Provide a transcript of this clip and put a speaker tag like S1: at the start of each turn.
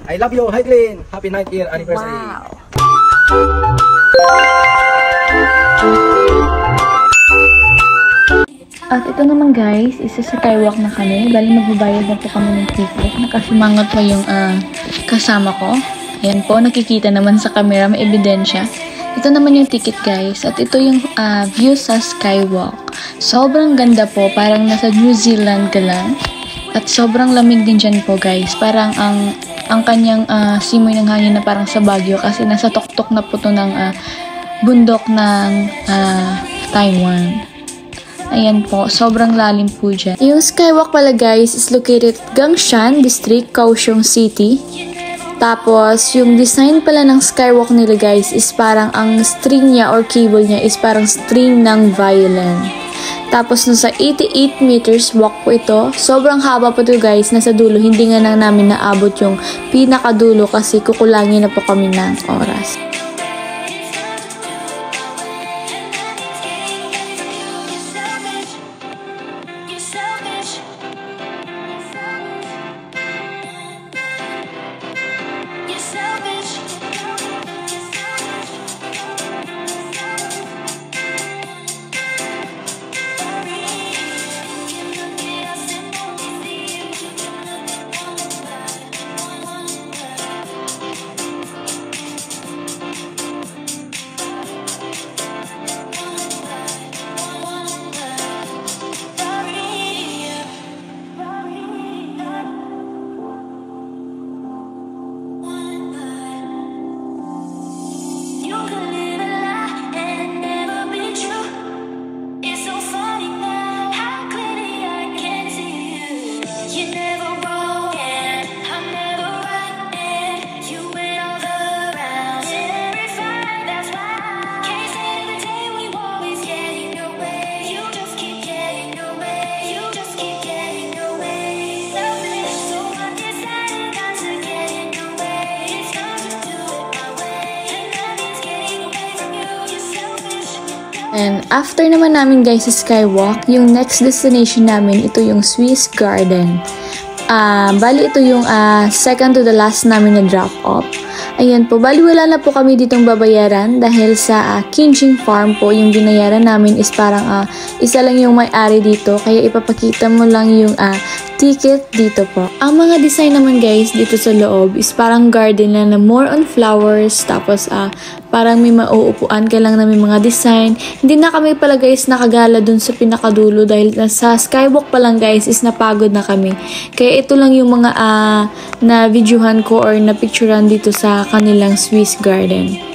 S1: I love you, Heitlin. Happy 9th year anniversary.
S2: Wow. At ito naman guys, isa sa skywalk na kami. Bali magbabayad na po kami ng ticket. Nakasimangot pa yung kasama ko. Ayan po, nakikita naman sa camera, may ebidensya. Ito naman yung ticket guys. At ito yung view sa skywalk. Sobrang ganda po, parang nasa New Zealand ka lang. At sobrang lamig din dyan po guys. Parang ang kanyang simoy ng hangin na parang sa Baguio. Kasi nasa tuktok na po to ng bundok ng Taiwan. Ayan po, sobrang lalim po dyan. Yung skywalk pala guys is located at Gangshan District, Kaohsiung City. Tapos, yung design pala ng skywalk nila guys is parang ang string niya or cable niya is parang string ng violin. Tapos, nasa 88 meters walk po ito. Sobrang haba po ito guys, nasa dulo. Hindi nga lang namin naabot yung pinakadulo kasi kukulangin na po kami ng oras. And after naman namin guys sa skywalk, yung next destination namin, ito yung Swiss Garden. Bali ito yung second to the last namin na drop off. Ayan po, bali wala na po kami ditong babayaran dahil sa Kinjing Farm po, yung binayaran namin is parang isa lang yung may-ari dito, kaya ipapakita mo lang yung ticket dito po. Ang mga design naman guys dito sa loob is parang garden na more on flowers, tapos parang may mauupuan ka lang na may mga design. Hindi na kami pala guys nakagala dun sa pinakadulo dahil sa skywalk pa lang guys is napagod na kami. Kaya ito lang yung mga na videohan ko or na picturean dito sa kanilang Swiss Garden.